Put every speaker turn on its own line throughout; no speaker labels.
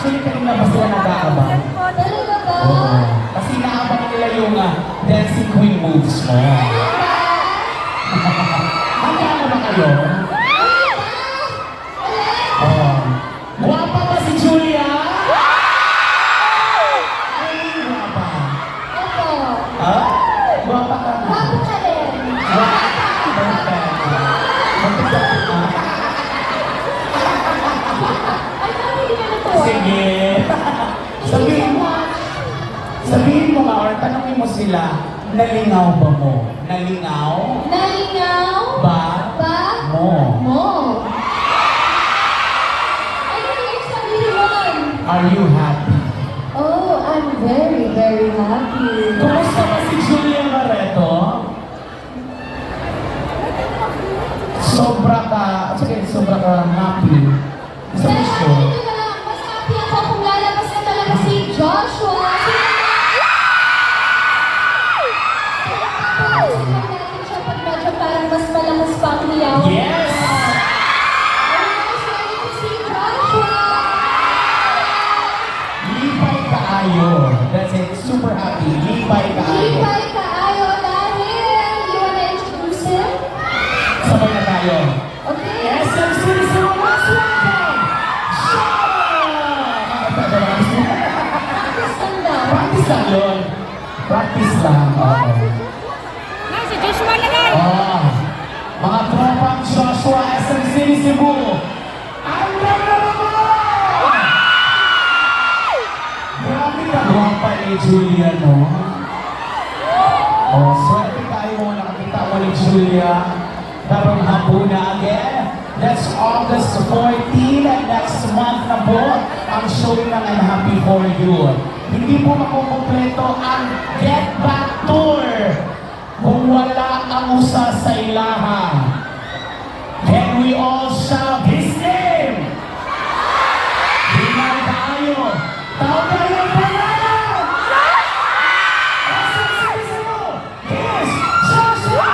Actually, kanina ba sila nag-aabang?
Talaga ba?
Oo. Kasi inaabang nila yung dancing queen moves mo. Handa ba kayo? Oo. Guwapa ba si Julia? Ay, guwapa.
Opo.
Ha? Guwapa ka na.
Bago ka rin. Ay, parang hindi ka natuwa.
Sige. Sabihin mo nga, or tanongin mo sila, nalingaw ba mo? Nalingaw?
Nalingaw?
Ba?
Ba?
Mo?
Mo. Ano yung sabihin mo?
Are you happy?
Oh, I'm very, very happy.
Kumusta ba si Julia Barreto? Sobra ka happy. Sa
Pero
gusto.
ito na lang, mas happy ako kung lalabas na talaga si Joshua. Papansin natin siya pag medyo parang mas malakas pa ang hiyaw.
Yes!
Are you guys ready to see Joshua?
Lipay kaayo. That's it. Super happy. Lipay kaayo.
Lipay kaayo dahil you wanna introduce him?
Sabay na tayo.
Okay?
SMC City, let's welcome!
Practice lang daw.
Practice lang yun. Practice lang. Oo.
Si Joshua na lang!
Oh, mga tropang Joshua, SM City, Cebu. Ang ganda mo! Grabe ka guwapa ni Julia, no? Oh, swerte tayo mo nakakita mo ni Julia. Karong hapuna again. That's August 14 and next month na po ang showing ng I'm Happy For You. Hindi po makukumpleto ang Get Back Tour kung wala ang usa sa ilaha. Can we all shout his name? Hinay tayo. Tao tayo ang pangalan! Yes! Joshua!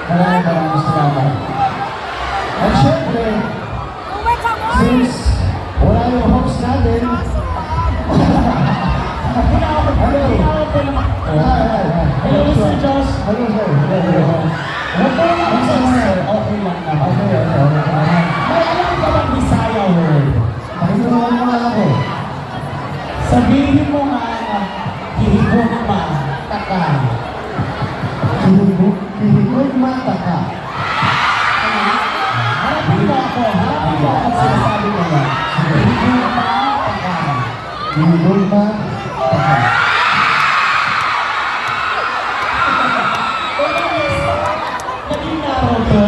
Maraming salamat. At syempre,
Uwi ka mo!
since wala yung host natin,
Hello, Mr. Josh.
Hello, sir. Hello.
Okay lang, sir. Okay lang naman. May alam ka bang Bisaya word?
Pakitulungan mo nga ako.
Sabihin mo nga na hihigog ma, taka.
Hihigog mata ka.
Harapin mo ako at sinasabi mo yan. Hihigog ma, taka.
Hihigog mata ka.
Naging naro to.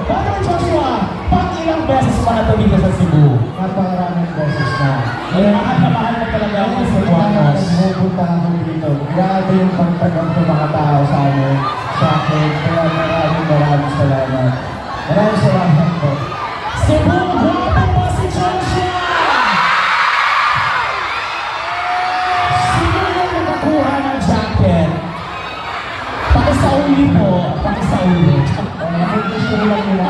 Bakit Joshua, pang ilang beses pa na to dito sa Cebu?
Napakaraming beses na.
Eh, mahal na mahal mo talaga ako sa Cebuanos.
Nagpupunta ako dito. Grabe yung pagtanggap ng mga tao sa amin, sa akin. Kaya maraming salamat. Maraming salamat po.
Cebu, guwapo mo si Joshua! Sino yung nakakuha ng jacket? Pakisauli po, pakisauli.
May gusto ko lang nila.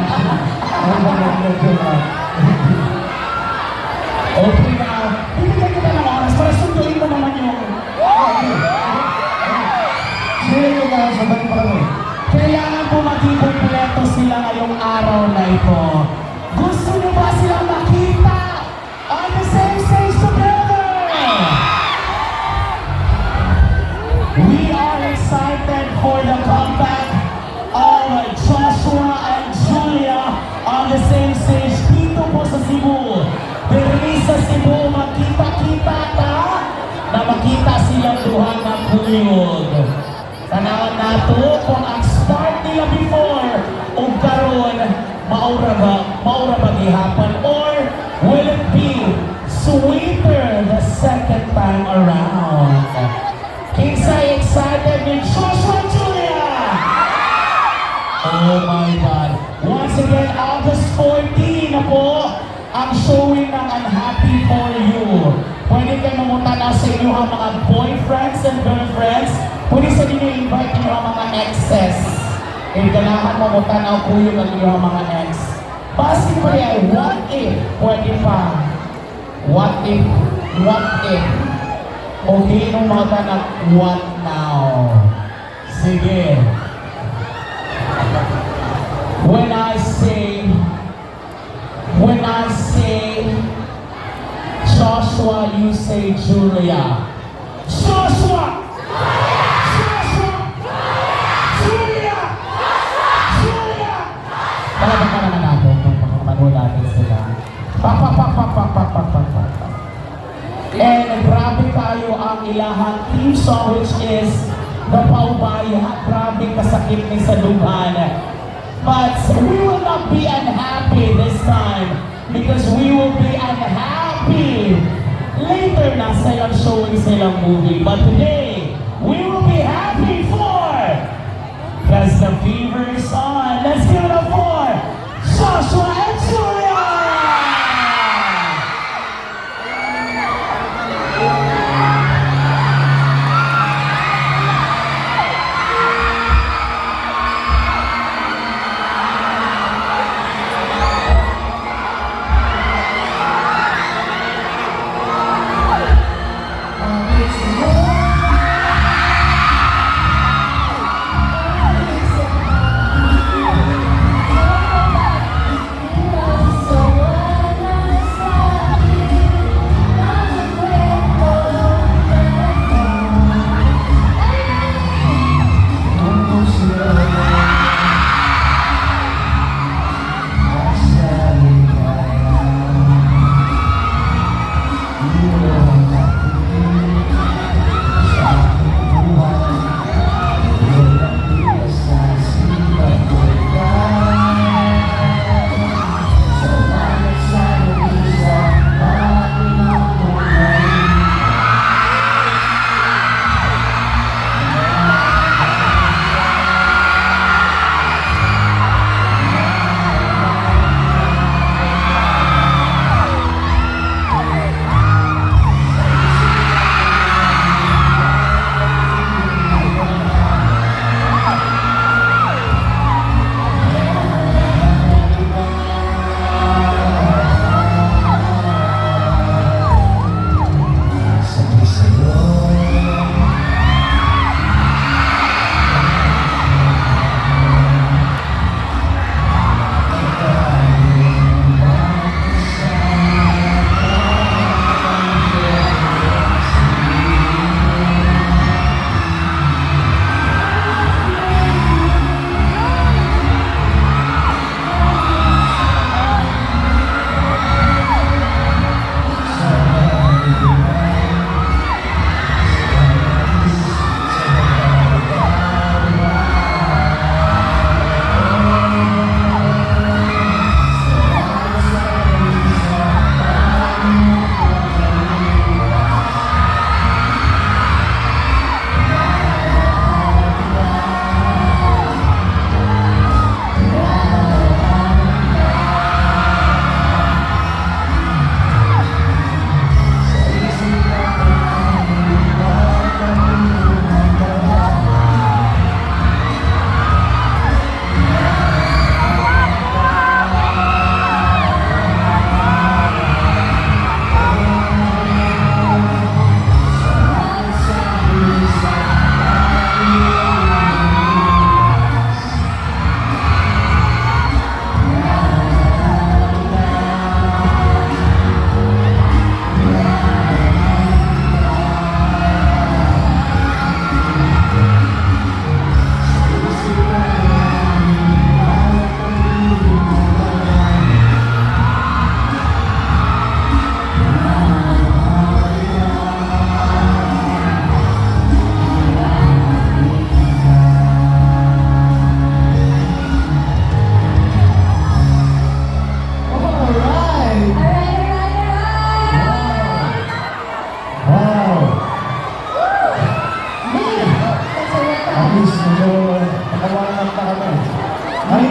Ang magandang joke.
Okay na, bibigyan kita ng oras para sunduin mo naman yung...
Sino yung sabay pa kami?
Kailangan po maging kompleto sila ngayong araw na ito. Gusto niyo ba silang makita on the same stage together? We are excited for the comeback of Joshua and Julia on the same stage dito po sa Cebu. Diri sa Cebu, makita-kita ka na makita silang duha ng kuyog. Tanawan nato kung ang start nila before o karon maura ba gihapon or will it be sweeter the second time around? Kinsay excited with Joshua Julia? Oh my God! Once again, August 14 na po ang showing ng Unhappy For You. Pwede kayo mamunta na sa inyo ang mga boyfriends and girlfriends. Pwede sa inyo invite inyo ang mga exes. Eh, ganahan mamunta na po yung ang mga ex. Basi pa yan, what if? Pwede pa. What if? What if? Okay, nung mga tanak, what now? Sige. When I say Joshua, you say Julia. Joshua! Joshua! Julia! Julia! Palabang naman natin kung pagkakamanuhan natin sila. Pak. And grabe tayo ang ilahang team song which is the Paubaya. Grabe kasakit ni sa lughan. But we will not be unhappy this time because we will be unhappy later na silang showing silang movie. But today, we will be happy for because the fever is on. Let's give it up for Joshua and Julia!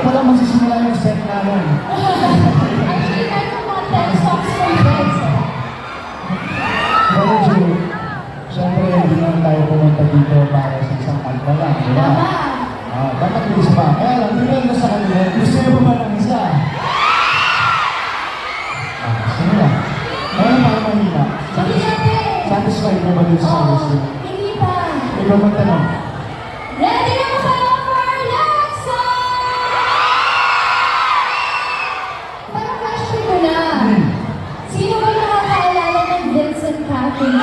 pa lang magsisimula yung set namin.
Actually, meron ng mga 10 songs for girls.
Pero Ju, syempre hindi naman tayo pumunta dito para sa isang kanta lang, di ba?
Tama.
Dapat may isa pa. Kaya lang, depende sa kanila. Gusto niyo ba ng isa? Gusto niyo. Kaya mga mahina.
Hindi natin.
Satisfied mo ba dun sa
Oo,
gusto?
hindi pa.
Ikaw magtanong.
Ready na ba kayo for our next song? Parang question ko na. Sino ba nakakaalala ng Vincent Catherine?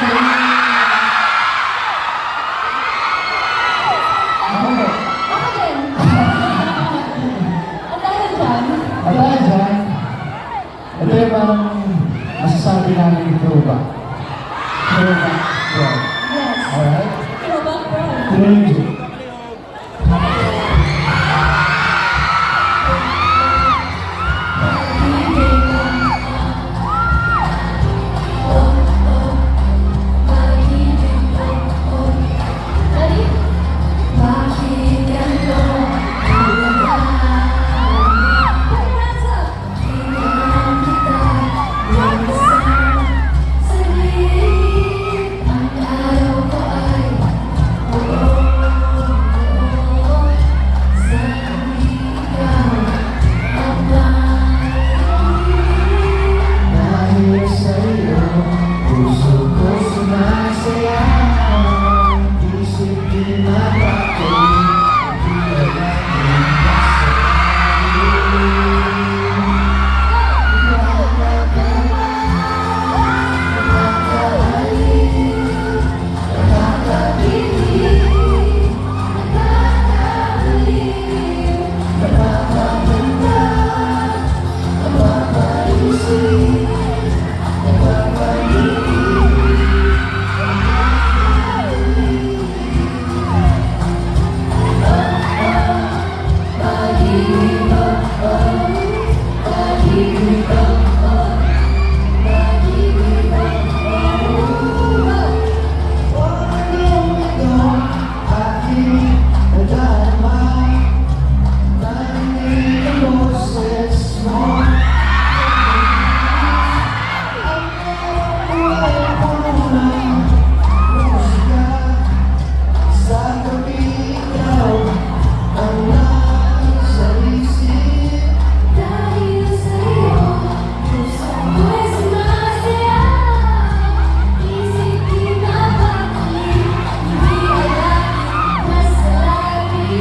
Ako ba?
Ako din. Ang dahil dyan.
At dahil dyan, ito yung parang masasabi namin ni Proba. Proba. Yeah.
Yes.
Alright?
Throwback bro.
Tuloy yung Ju.
Ready? Bakit ganito? Put your hands up. Tingnan kita. Minsan sa liit. Ang araw ko ay sa ikaw ang
Dahil sa'yo, puso ko sumasaya. Isip di mapakali, di alam
dahil sa'yo. Puso ko'y sumasaya. Isip di mapakali. Hindi alam masalabi.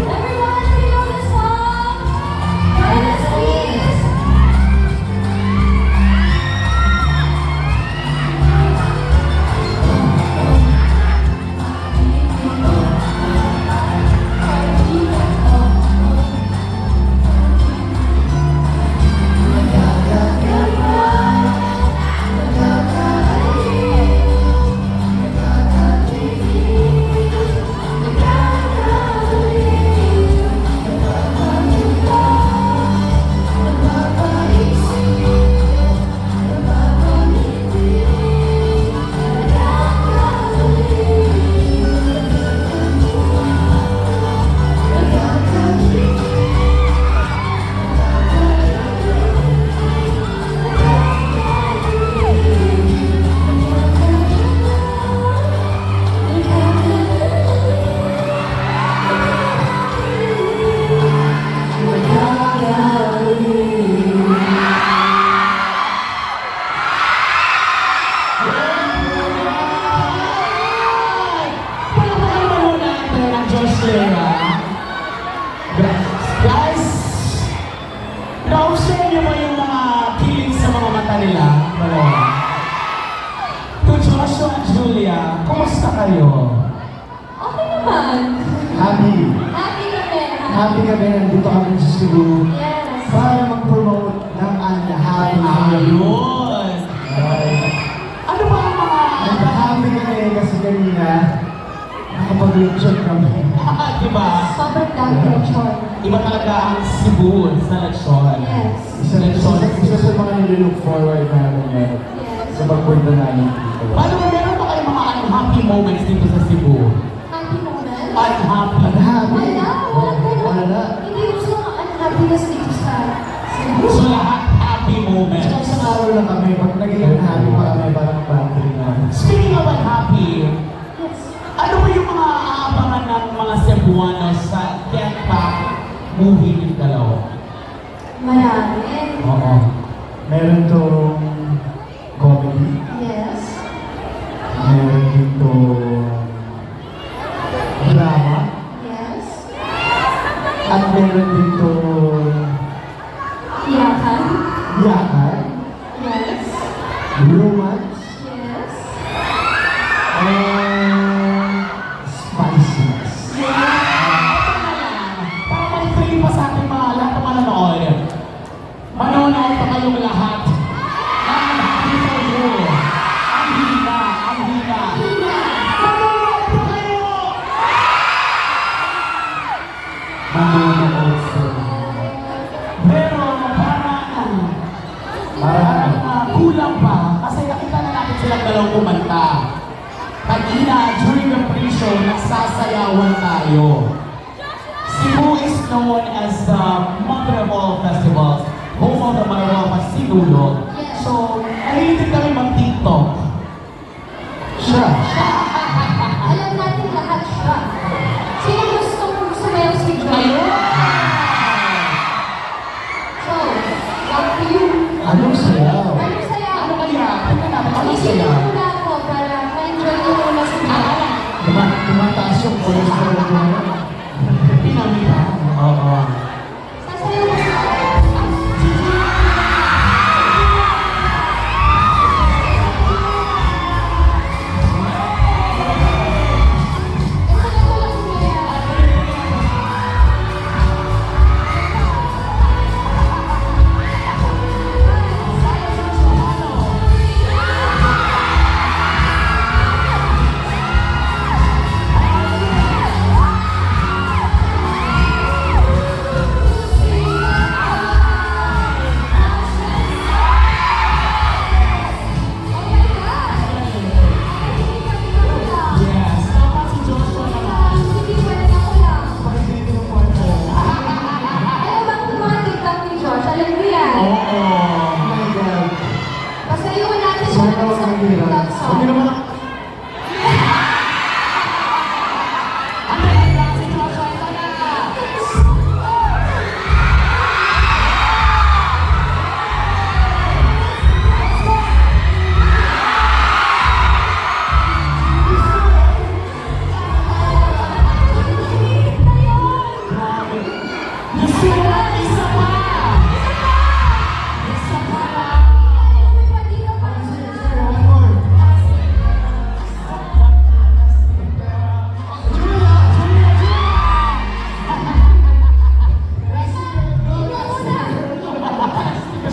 Everyone, do you know the song? Chorus, please.
Palakpakan mo muna natin ang Diyos Lea. Guys, na-observe niyo ba yung mga kilig sa mga mata nila? Dalawa. To Joshua at Julia, kumusta kayo?
Okay naman.
Happy.
Happy kami.
Happy kami, nandito kami sa Cebu
Yes.
para mag-promote
di ba?
Sobrang dami ng lechon.
Iba talaga ang Cebu sa lechon.
Yes.
Isa sa mga nililook forward namin yan
Yes.
sa pagpunta namin dito.
Paano ba meron ba kayong mga unhappy moments dito sa Cebu?
Happy moment?
Unhappy.
Wala, walang ganun.
Wala.
Hindi gusto ng unhappiness dito sa Cebu.
So lahat happy moments.
Tsaka isang araw lang kami, pag naging happy pa kami, parang battery na.
Speaking of unhappy,
Yes.
ano ba yung mga aabangan ng mga Cebuano sa Get Back movie ng dalawa?
Marami.
Oo. Meron tong comedy,
Yes.
meron dito drama,
Yes.
at meron dito
Iyakan.
yakan,
Yes.
romance,
Yes.
and spiciness.
Para may free pa sa ating mga lahat ng manonood. Manonood pa kayong lahat. Ang happy for you. Ang hina, ang hina. Manonood pa kayo!
Manonood sa
Pero parang kulang pa kasi nakita na natin silang dalawang kumanta. Kanina, during the pre-show, nagsasayawan tayo. Cebu is known as the mother of all festivals, home of the Marawa Sinulog. So, nahilig kami mag-TikTok.
siya.
Alam natin lahat siya. Sino gustong sumayaw si Joy? So, up to you.
Anong sayaw?
Anong saya?
Ano kaya? Ano natin? Ano
Isipin
sila?
mo na ako para ma-enjoy ko muna si Joy.
Tumataas yung cholesterol ko ngayon.
Pinamita. Oo.
Sasayaw mo siya.
Yes. Dapat si Joshua naman.
Hindi pwede ako lang. Alam ba kung mga TikTok ni Josh? Alam mo yan.
Oo.
Oh my God.
Pasayuan natin siya
Sana
ng
wag
isang
mahirap.
TikTok
Huwag
song.
niyo naman ang... Ano yan lang si Joshua? Ito na! Grabe. Gusto mo na isa pa! Isa pa lang!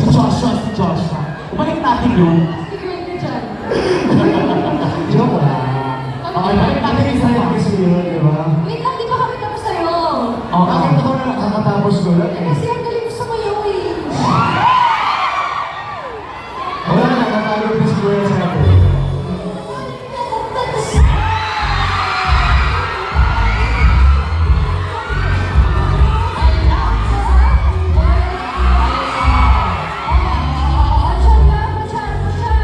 Si Joshua. Balik natin yun.
Joke lang.
Okay, balik natin yung isa pa.
Kasi yun, di ba?
Wait lang, di ba kami tapos sa'yo?
Bakit ako na nakakatapos ko lang eh?
Kasi ang galing mo sumayaw eh.
Wala na, natalo na si Kuya sa akin.
Machan lang, machan, machan.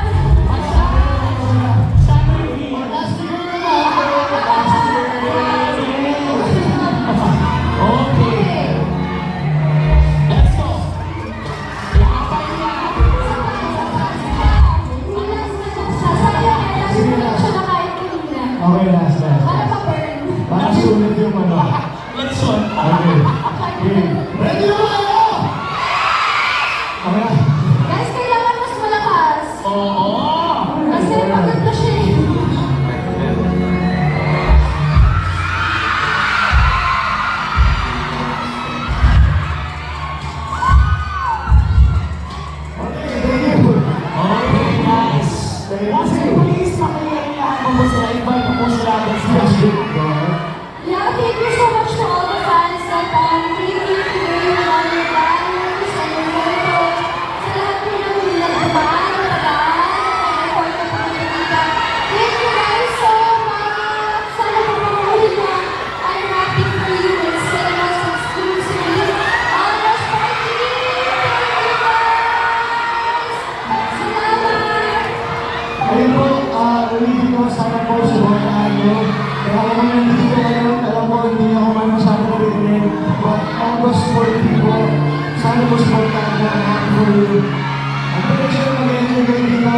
sumusuportahan ko. I'm happy for you. Ang pagkakasya ng mag-enjoy kayo dito.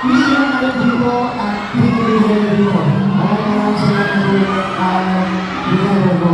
Please lang kayo dito at pinili kayo dito. Maraming salamat po. Bigyan mo